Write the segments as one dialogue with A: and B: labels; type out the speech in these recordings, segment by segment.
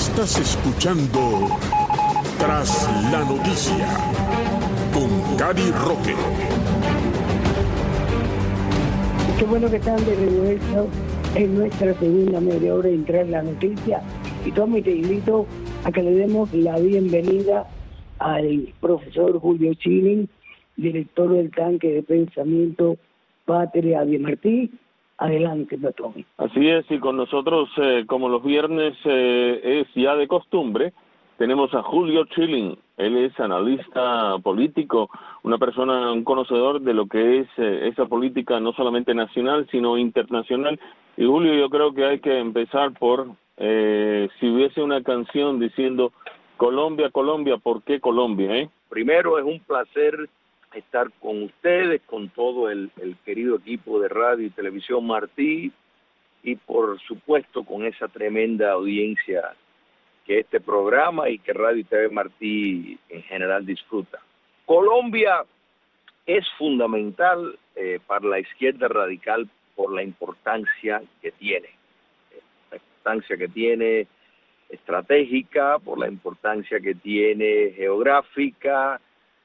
A: Estás escuchando Tras la Noticia con Gary Roque.
B: Qué bueno que están de regreso en nuestra segunda media hora en Tras la Noticia. Y Tommy, te invito a que le demos la bienvenida al profesor Julio Schilling, director del Tanque de Pensamiento Patria de Martí. Adelante, Tommy.
C: Así es, y con nosotros, como los viernes es ya de costumbre, tenemos a Julio Schilling. Él es analista político, una persona, un conocedor de lo que es esa política no solamente nacional, sino internacional. Y Julio, yo creo que hay que empezar por, si hubiese una canción diciendo Colombia, Colombia, ¿por qué Colombia?
D: Primero, es un placer estar con ustedes, con todo el querido equipo de Radio y Televisión Martí, y por supuesto con esa tremenda audiencia que este programa y que Radio y TV Martí en general disfruta. Colombia es fundamental para la izquierda radical por la importancia que tiene. La importancia que tiene estratégica, por la importancia que tiene geográfica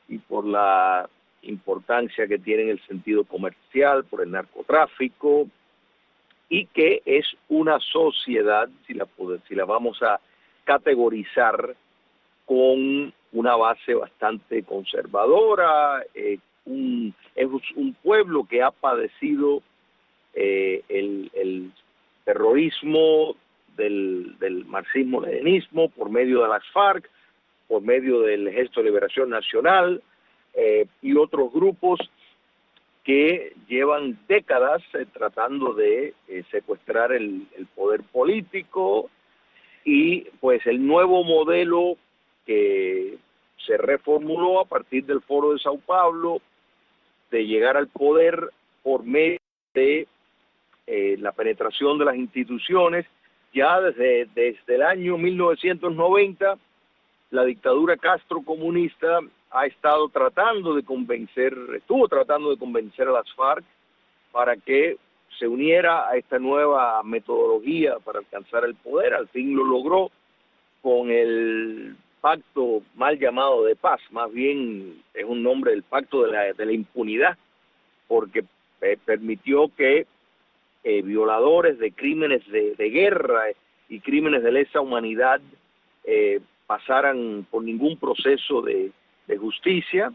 D: y por la importancia que tiene en el sentido comercial, por el narcotráfico, y que es una sociedad, si la vamos a categorizar, con una base bastante conservadora. Es un pueblo que ha padecido el terrorismo del marxismo-leninismo por medio de las FARC, por medio del Ejército de Liberación Nacional, y otros grupos que llevan décadas tratando de secuestrar el poder político. Y pues el nuevo modelo que se reformuló a partir del Foro de Sao Paulo, de llegar al poder por medio de la penetración de las instituciones, ya desde el año 1990, la dictadura castrocomunista estuvo tratando de convencer a las FARC para que se uniera a esta nueva metodología para alcanzar el poder. Al fin lo logró con el pacto mal llamado de paz, más bien es un nombre del pacto de la impunidad, porque permitió que violadores de crímenes de guerra y crímenes de lesa humanidad pasaran por ningún proceso de justicia.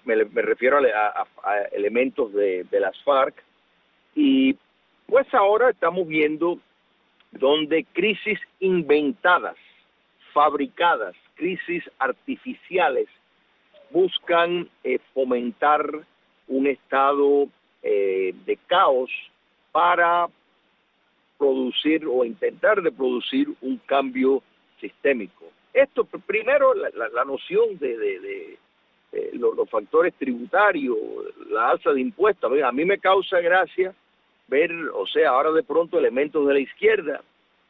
D: Me refiero a elementos de las FARC. Y pues ahora estamos viendo donde crisis inventadas, fabricadas, crisis artificiales, buscan fomentar un estado de caos para producir o intentar de producir un cambio sistémico. Esto, primero, la noción de los factores tributarios, la alza de impuestos. A mí me causa gracia ver, ahora de pronto elementos de la izquierda,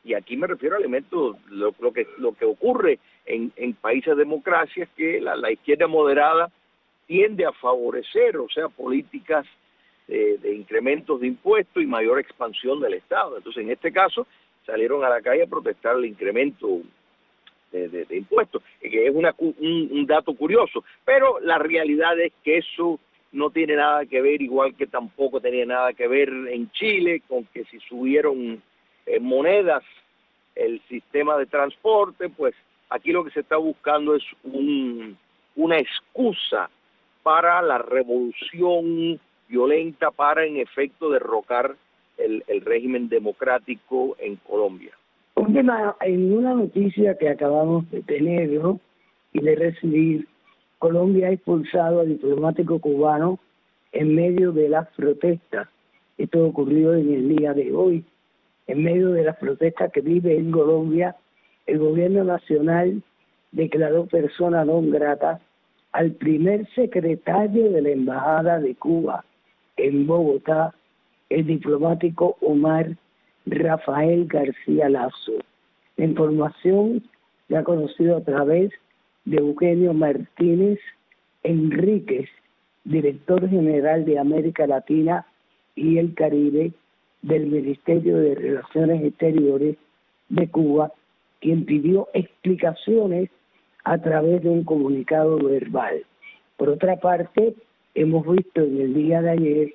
D: y aquí me refiero a elementos, lo que ocurre en países democracias, que la izquierda moderada tiende a favorecer, políticas de incrementos de impuestos y mayor expansión del Estado. Entonces, en este caso, salieron a la calle a protestar el incremento de impuestos, que es un dato curioso, pero la realidad es que eso no tiene nada que ver, igual que tampoco tenía nada que ver en Chile, con que si subieron monedas el sistema de transporte. Pues aquí lo que se está buscando es una excusa para la revolución violenta, para en efecto derrocar el régimen democrático en Colombia.
B: En una noticia que acabamos de tener, ¿no?, y de recibir, Colombia ha expulsado a diplomático cubano en medio de las protestas. Esto ocurrió en el día de hoy. En medio de las protestas que vive en Colombia, el gobierno nacional declaró persona non grata al primer secretario de la Embajada de Cuba en Bogotá, el diplomático Omar Rafael García Lazo. La información se ha conocido a través de Eugenio Martínez Enríquez, director general de América Latina y el Caribe del Ministerio de Relaciones Exteriores de Cuba, quien pidió explicaciones a través de un comunicado verbal. Por otra parte, hemos visto en el día de ayer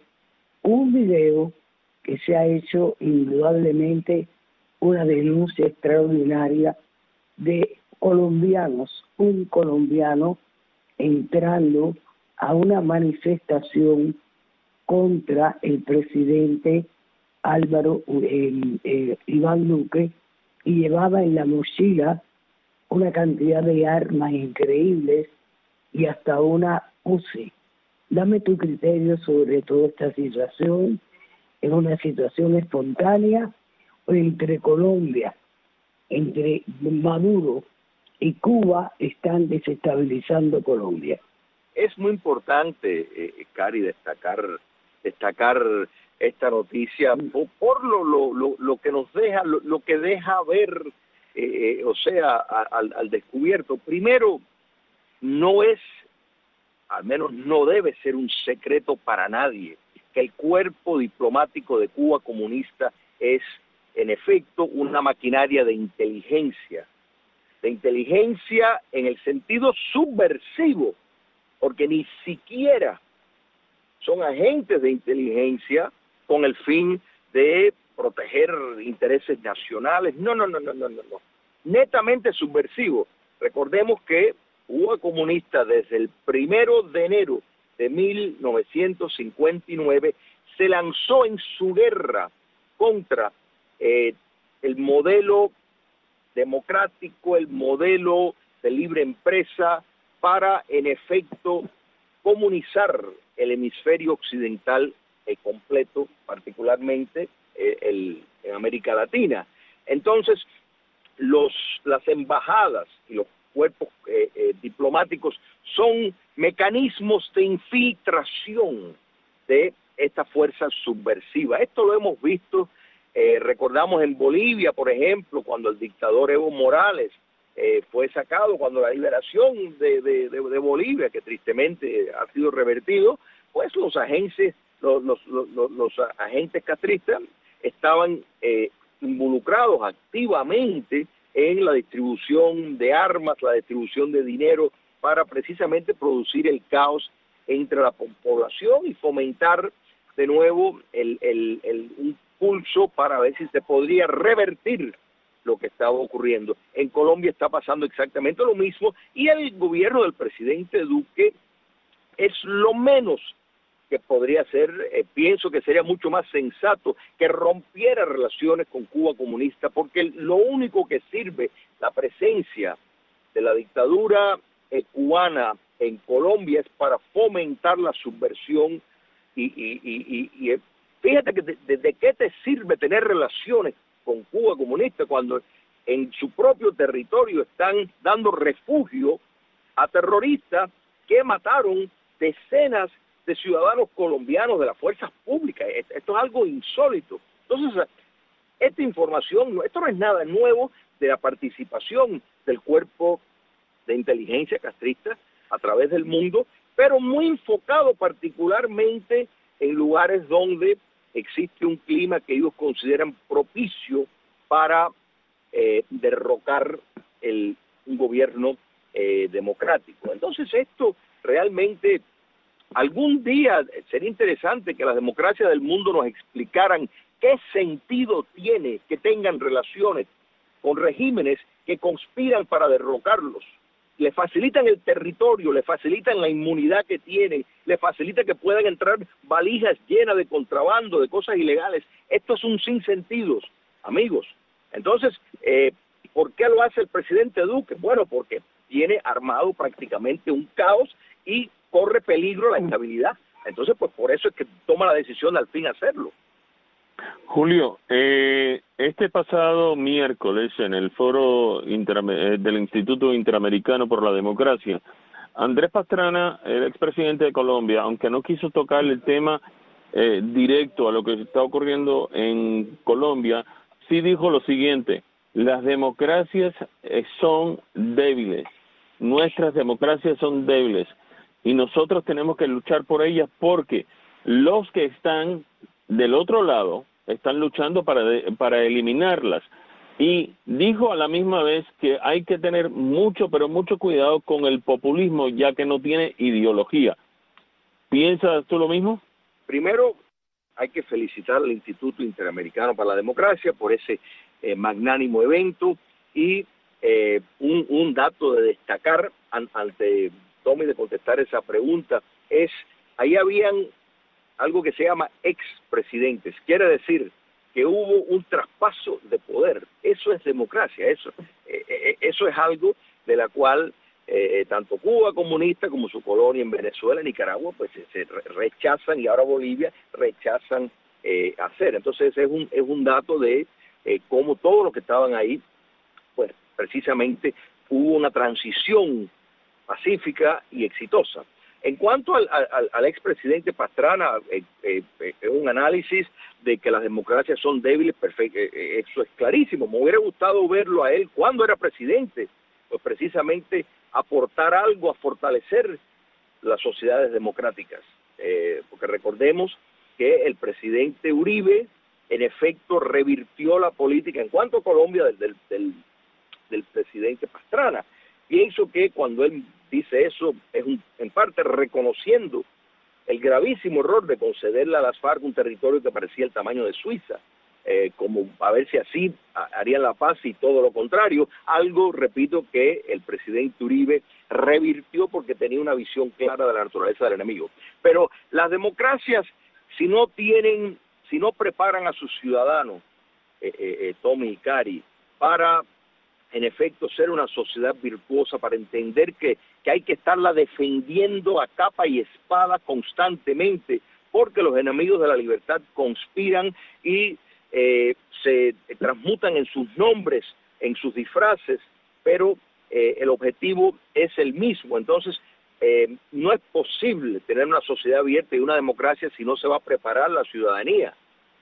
B: un video que se ha hecho indudablemente una denuncia extraordinaria de colombianos, un colombiano entrando a una manifestación contra el presidente Iván Duque, y llevaba en la mochila una cantidad de armas increíbles y hasta una UCI. Dame tu criterio sobre toda esta situación. ¿Es una situación espontánea o entre Colombia, entre Maduro y Cuba están desestabilizando Colombia?
D: Es muy importante, Cari, destacar esta noticia por lo que nos deja, lo que deja ver, o sea, al descubierto. Primero, no es, al menos no debe ser un secreto para nadie, que el cuerpo diplomático de Cuba comunista es, en efecto, una maquinaria de inteligencia en el sentido subversivo, porque ni siquiera son agentes de inteligencia con el fin de proteger intereses nacionales. No. Netamente subversivo. Recordemos que Cuba comunista desde el 1 de enero de 1959 se lanzó en su guerra contra el modelo democrático, el modelo de libre empresa, para, en efecto, comunizar el hemisferio occidental completo, particularmente en América Latina. Entonces, las embajadas y los cuerpos diplomáticos son mecanismos de infiltración de esta fuerza subversiva. Esto lo hemos visto, recordamos en Bolivia, por ejemplo, cuando el dictador Evo Morales fue sacado, cuando la liberación de Bolivia, que tristemente ha sido revertido, pues los agentes castristas estaban involucrados activamente en la distribución de armas, la distribución de dinero, para precisamente producir el caos entre la población y fomentar de nuevo un pulso para ver si se podría revertir lo que estaba ocurriendo. En Colombia está pasando exactamente lo mismo, y el gobierno del presidente Duque es lo menos que podría ser. Pienso que sería mucho más sensato que rompiera relaciones con Cuba comunista, porque lo único que sirve la presencia de la dictadura cubana en Colombia es para fomentar la subversión y fíjate que ¿de qué te sirve tener relaciones con Cuba comunista cuando en su propio territorio están dando refugio a terroristas que mataron decenas de ciudadanos colombianos de las fuerzas públicas? Esto es algo insólito. Entonces, esta información, esto no es nada nuevo de la participación del cuerpo de inteligencia castrista a través del mundo, pero muy enfocado particularmente en lugares donde existe un clima que ellos consideran propicio para derrocar un gobierno democrático. Entonces esto realmente, algún día sería interesante que las democracias del mundo nos explicaran qué sentido tiene que tengan relaciones con regímenes que conspiran para derrocarlos. Le facilitan el territorio, le facilitan la inmunidad que tienen, le facilita que puedan entrar valijas llenas de contrabando, de cosas ilegales. Esto es un sinsentido, amigos. Entonces, ¿por qué lo hace el presidente Duque? Bueno, porque tiene armado prácticamente un caos y corre peligro la estabilidad. Entonces, pues por eso es que toma la decisión de al fin hacerlo.
C: Julio, este pasado miércoles en el foro del Instituto Interamericano por la Democracia, Andrés Pastrana, el expresidente de Colombia, aunque no quiso tocar el tema directo a lo que está ocurriendo en Colombia, sí dijo lo siguiente: las democracias son débiles, nuestras democracias son débiles, y nosotros tenemos que luchar por ellas porque los que están del otro lado están luchando para eliminarlas. y dijo a la misma vez que hay que tener mucho, pero mucho cuidado con el populismo, ya que no tiene ideología. ¿Piensas tú lo mismo?
D: Primero, hay que felicitar al Instituto Interamericano para la Democracia por ese magnánimo evento, y un dato de destacar ante Tommy de contestar esa pregunta es, ahí habían algo que se llama expresidentes, quiere decir que hubo un traspaso de poder. Eso es democracia, eso es algo de la cual tanto Cuba comunista como su colonia en Venezuela, Nicaragua, pues se rechazan, y ahora Bolivia rechazan hacer. Entonces es un dato de cómo todos los que estaban ahí, pues precisamente hubo una transición pacífica y exitosa. En cuanto al expresidente Pastrana, es un análisis de que las democracias son débiles, perfecto, eso es clarísimo. Me hubiera gustado verlo a él cuando era presidente, pues precisamente aportar algo a fortalecer las sociedades democráticas, porque recordemos que el presidente Uribe en efecto revirtió la política en cuanto a Colombia del presidente Pastrana. Pienso que cuando él dice eso es en parte reconociendo el gravísimo error de concederle a las FARC un territorio que parecía el tamaño de Suiza, como a ver si así harían la paz, y todo lo contrario, algo, repito, que el presidente Uribe revirtió porque tenía una visión clara de la naturaleza del enemigo. Pero las democracias, si no preparan a sus ciudadanos, Tommy y Cari, para en efecto ser una sociedad virtuosa, para entender que hay que estarla defendiendo a capa y espada constantemente, porque los enemigos de la libertad conspiran y se transmutan en sus nombres, en sus disfraces, pero el objetivo es el mismo. Entonces no es posible tener una sociedad abierta y una democracia si no se va a preparar la ciudadanía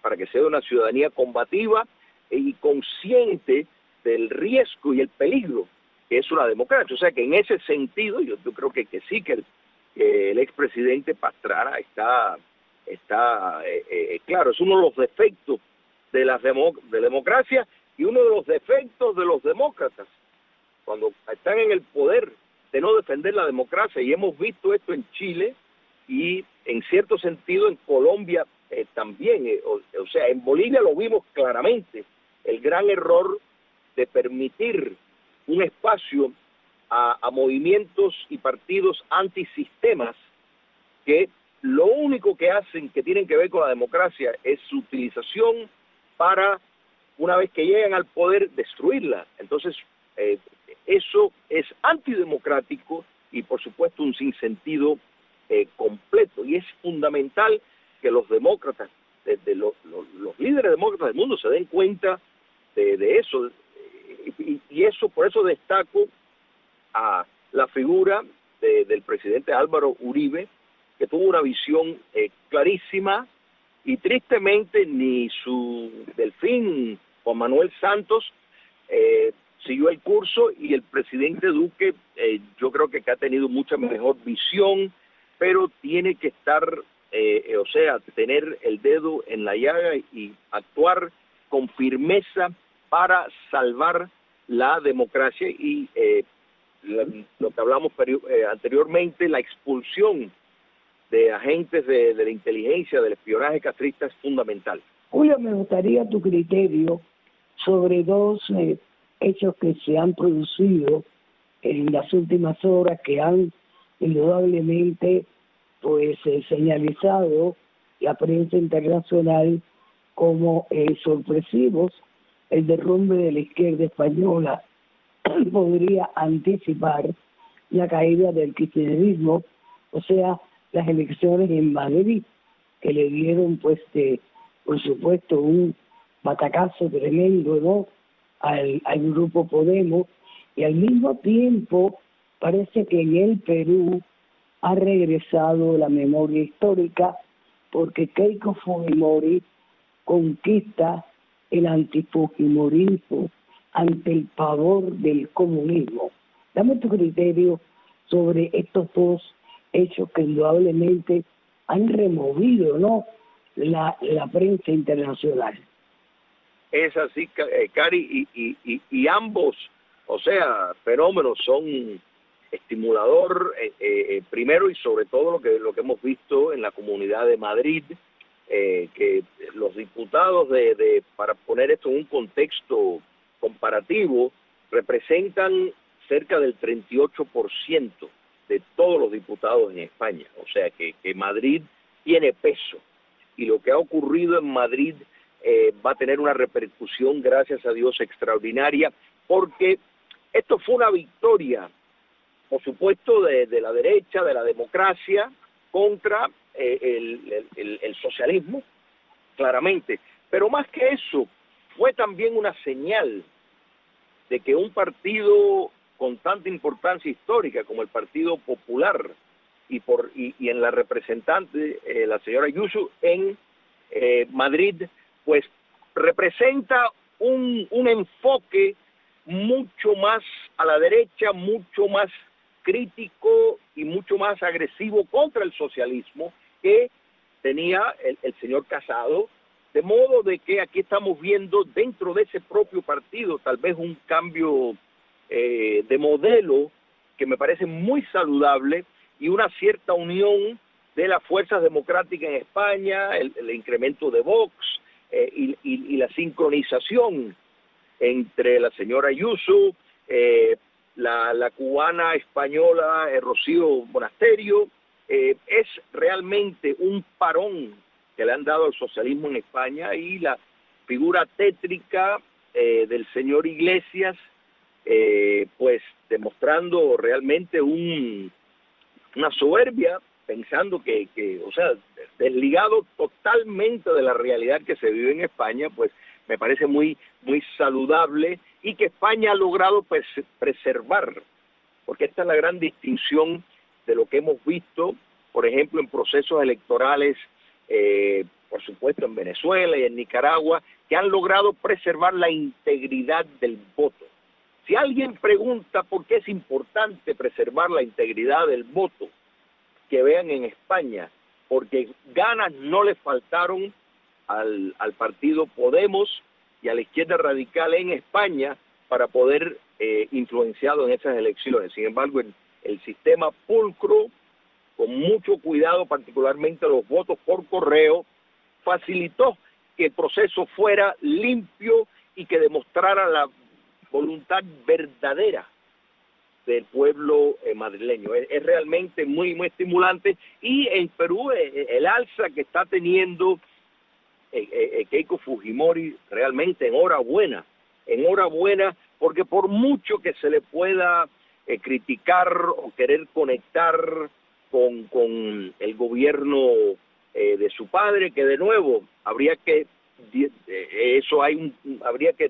D: para que sea una ciudadanía combativa y consciente del riesgo y el peligro que es una democracia. O sea que en ese sentido yo creo que sí, que el expresidente Pastrana está claro, es uno de los defectos de la democracia y uno de los defectos de los demócratas cuando están en el poder, de no defender la democracia, y hemos visto esto en Chile y en cierto sentido en Colombia también, o sea, en Bolivia lo vimos claramente, el gran error de permitir un espacio a movimientos y partidos antisistemas que lo único que hacen, que tienen que ver con la democracia, es su utilización para, una vez que llegan al poder, destruirla. Entonces, eso es antidemocrático y, por supuesto, un sinsentido completo. Y es fundamental que los demócratas, los líderes demócratas del mundo se den cuenta de eso. Y eso, por eso destaco a la figura del presidente Álvaro Uribe, que tuvo una visión clarísima, y tristemente ni su delfín Juan Manuel Santos siguió el curso, y el presidente Duque yo creo que ha tenido mucha mejor visión, pero tiene que estar, o sea, tener el dedo en la llaga y actuar con firmeza para salvar la democracia y lo que hablamos anteriormente, la expulsión de agentes de la inteligencia, del espionaje castrista, es fundamental.
B: Julio, me gustaría tu criterio sobre dos hechos que se han producido en las últimas horas, que han indudablemente pues señalizado la prensa internacional como sorpresivos. El derrumbe de la izquierda española podría anticipar la caída del kirchnerismo, o sea, las elecciones en Madrid, que le dieron, pues, por supuesto, un batacazo tremendo, ¿no?, al grupo Podemos, y al mismo tiempo parece que en el Perú ha regresado la memoria histórica, porque Keiko Fujimori conquista el antifujimorismo ante el pavor del comunismo. Dame tu criterio sobre estos dos hechos que indudablemente han removido, ¿no?, la prensa internacional.
D: Es así, Cari, y ambos, o sea, fenómenos son estimulador, primero y sobre todo lo que hemos visto en la Comunidad de Madrid, que los diputados para poner esto en un contexto comparativo, representan cerca del 38% de todos los diputados en España, o sea que Madrid tiene peso, y lo que ha ocurrido en Madrid va a tener una repercusión, gracias a Dios, extraordinaria, porque esto fue una victoria, por supuesto, de la derecha, de la democracia, contra el socialismo, claramente. Pero más que eso, fue también una señal de que un partido con tanta importancia histórica como el Partido Popular, y en la representante, la señora Ayuso, en Madrid, pues representa un enfoque mucho más a la derecha, mucho más crítico y mucho más agresivo contra el socialismo que tenía el señor Casado, de modo de que aquí estamos viendo dentro de ese propio partido tal vez un cambio de modelo que me parece muy saludable, y una cierta unión de las fuerzas democráticas en España, el incremento de Vox, y la sincronización entre la señora Ayuso, la cubana española Rocío Monasterio. Es realmente un parón que le han dado al socialismo en España, y la figura tétrica del señor Iglesias, pues demostrando realmente una soberbia, pensando que, o sea, desligado totalmente de la realidad que se vive en España, pues me parece muy saludable, y que España ha logrado preservar, porque esta es la gran distinción de lo que hemos visto, por ejemplo, en procesos electorales, por supuesto en Venezuela y en Nicaragua, que han logrado preservar la integridad del voto. Si alguien pregunta por qué es importante preservar la integridad del voto, que vean en España, porque ganas no le faltaron al partido Podemos y a la izquierda radical en España para poder influenciado en esas elecciones. Sin embargo, el sistema pulcro, con mucho cuidado, particularmente los votos por correo, facilitó que el proceso fuera limpio y que demostrara la voluntad verdadera del pueblo madrileño. Es realmente muy estimulante, y en Perú el alza que está teniendo Keiko Fujimori, realmente enhorabuena, porque por mucho que se le pueda criticar o querer conectar con el gobierno de su padre, que de nuevo habría que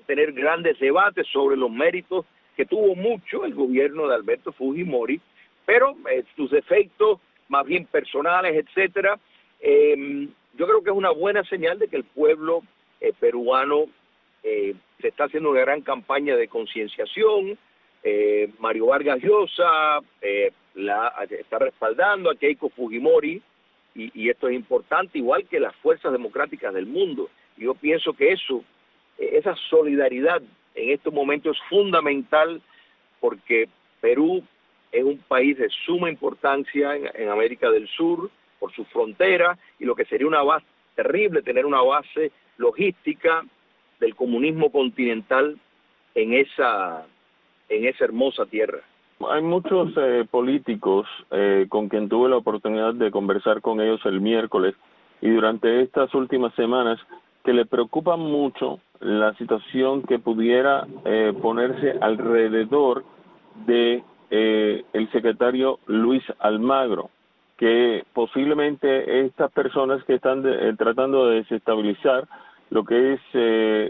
D: tener grandes debates sobre los méritos que tuvo mucho el gobierno de Alberto Fujimori, pero sus defectos más bien personales, etcétera. Yo creo que es una buena señal de que el pueblo peruano se está haciendo una gran campaña de concienciación. Mario Vargas Llosa está respaldando a Keiko Fujimori, y esto es importante, igual que las fuerzas democráticas del mundo. Yo pienso que esa solidaridad en estos momentos es fundamental, porque Perú es un país de suma importancia en América del Sur por su frontera, y lo que sería una base terrible, tener una base logística del comunismo continental en esa hermosa tierra.
C: Hay muchos políticos con quien tuve la oportunidad de conversar con ellos el miércoles y durante estas últimas semanas, que le preocupa mucho la situación que pudiera ponerse alrededor de el secretario Luis Almagro, que posiblemente estas personas que están tratando de desestabilizar lo que es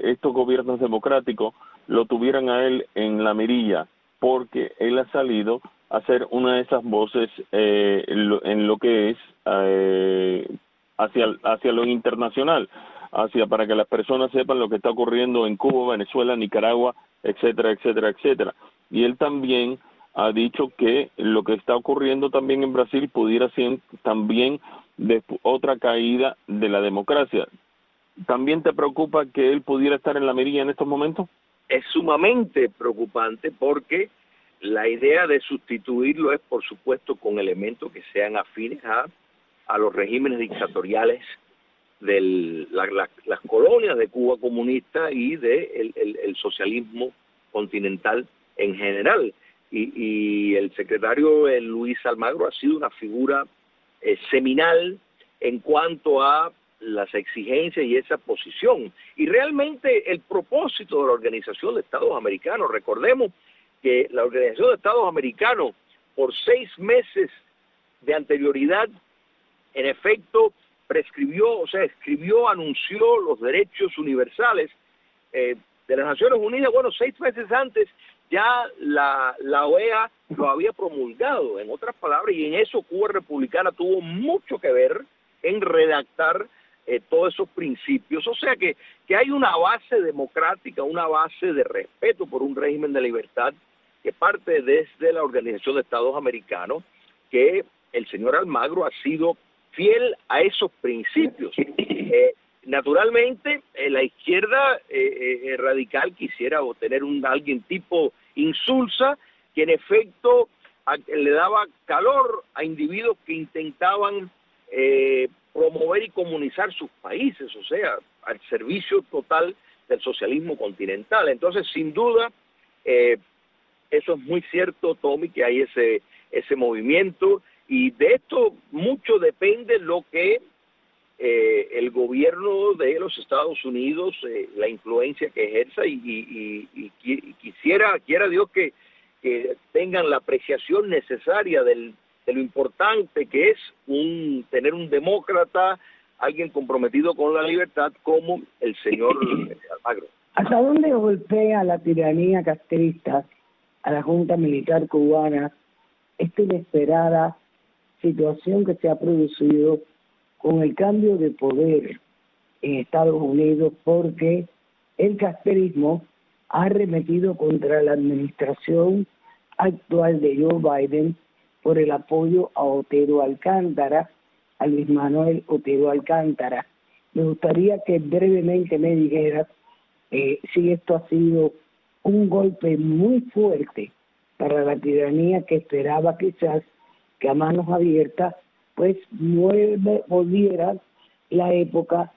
C: estos gobiernos democráticos lo tuvieran a él en la mirilla, porque él ha salido a ser una de esas voces en lo que es hacia lo internacional, para que las personas sepan lo que está ocurriendo en Cuba, Venezuela, Nicaragua, etcétera, etcétera, etcétera. Y él también ha dicho que lo que está ocurriendo también en Brasil pudiera ser también de otra caída de la democracia. ¿también te preocupa que él pudiera estar en la mirilla en estos momentos?
D: Es sumamente preocupante porque la idea de sustituirlo es, por supuesto, con elementos que sean afines a los regímenes dictatoriales de las colonias de Cuba comunista y de el socialismo continental en general. Y el secretario Luis Almagro ha sido una figura seminal en cuanto a las exigencias y esa posición. Y realmente el propósito de la Organización de Estados Americanos, recordemos que la Organización de Estados Americanos, por 6 meses de anterioridad, en efecto, anunció los derechos universales de las Naciones Unidas. Bueno, 6 meses antes ya la OEA lo había promulgado, en otras palabras, y en eso Cuba Republicana tuvo mucho que ver en redactar todos esos principios. O sea que hay una base democrática, una base de respeto por un régimen de libertad que parte desde la Organización de Estados Americanos, que el señor Almagro ha sido fiel a esos principios. Naturalmente, la izquierda radical quisiera tener alguien tipo Insulza, que en efecto le daba calor a individuos que intentaban promover y comunizar sus países, o sea, al servicio total del socialismo continental. Entonces, sin duda, eso es muy cierto, Tommy, que hay ese movimiento, y de esto mucho depende lo que el gobierno de los Estados Unidos, la influencia que ejerza, y quiera Dios que tengan la apreciación necesaria de lo importante que es tener un demócrata, alguien comprometido con la libertad como el señor Almagro.
B: ¿Hasta dónde golpea la tiranía castrista a la Junta Militar Cubana esta inesperada situación que se ha producido con el cambio de poder en Estados Unidos, porque el castrismo ha arremetido contra la administración actual de Joe Biden por el apoyo a Otero Alcántara, a Luis Manuel Otero Alcántara? Me gustaría que brevemente me dijeras si esto ha sido un golpe muy fuerte para la tiranía que esperaba quizás que a manos abiertas pues volviera la época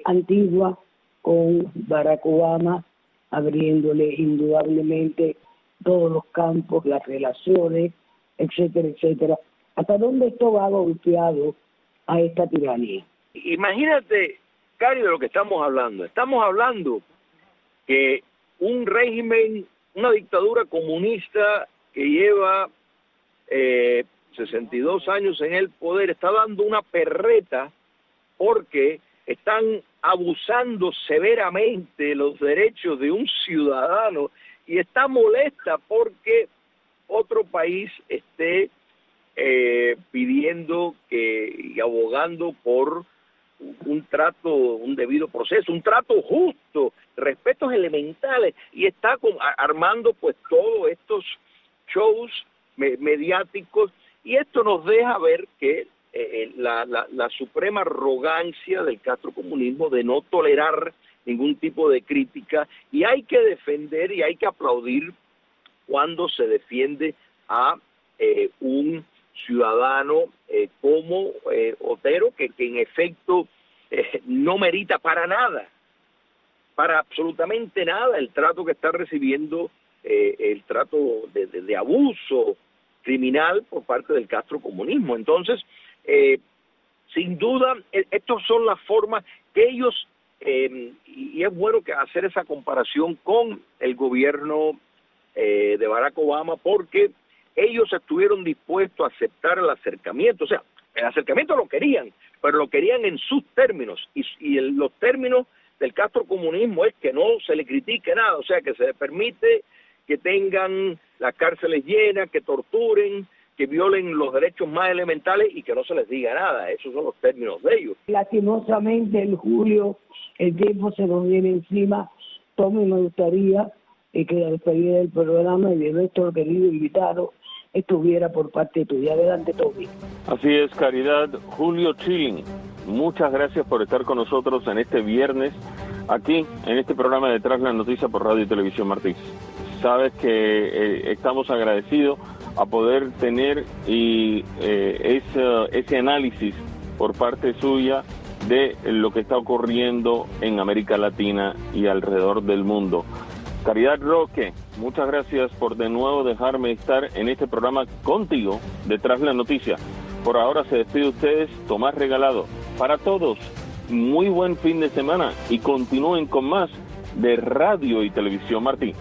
B: antigua, con Barack Obama abriéndole indudablemente todos los campos, las relaciones, etcétera, etcétera. ¿Hasta dónde esto va golpeado a esta tiranía?
D: Imagínate, Cari, de lo que estamos hablando. Estamos hablando que un régimen, una dictadura comunista que lleva 62 años en el poder, está dando una perreta porque están abusando severamente los derechos de un ciudadano, y está molesta porque otro país esté pidiendo y abogando por un trato, un debido proceso, un trato justo, respetos elementales, y está armando pues todos estos shows mediáticos, y esto nos deja ver que la suprema arrogancia del castrocomunismo de no tolerar ningún tipo de crítica, y hay que defender y hay que aplaudir cuando se defiende a un ciudadano como Otero, que en efecto no merita para nada, para absolutamente nada, el trato que está recibiendo, el trato de abuso criminal por parte del castrocomunismo. Entonces, sin duda, estas son las formas que ellos, y es bueno que hacer esa comparación con el gobierno de Barack Obama, porque ellos estuvieron dispuestos a aceptar el acercamiento. O sea, el acercamiento lo querían, pero lo querían en sus términos, y los términos del castrocomunismo es que no se le critique nada, o sea, que se les permite que tengan las cárceles llenas, que torturen, que violen los derechos más elementales y que no se les diga nada. Esos son los términos de ellos.
B: Lastimosamente, en julio, el tiempo se nos viene encima. Tommy, me gustaría que la despedida del programa y de nuestro querido invitado estuviera por parte tuya. Adelante, Tommy.
C: Así es, Caridad. Julio Chilling, muchas gracias por estar con nosotros en este viernes, aquí en este programa de Tras la Noticia por Radio y Televisión Martí. Sabes que estamos agradecidos a poder tener ese análisis por parte suya de lo que está ocurriendo en América Latina y alrededor del mundo. Caridad Roque, muchas gracias por de nuevo dejarme estar en este programa contigo de Tras la Noticia. Por ahora se despide ustedes Tomás Regalado. Para todos, muy buen fin de semana y continúen con más de Radio y Televisión Martí.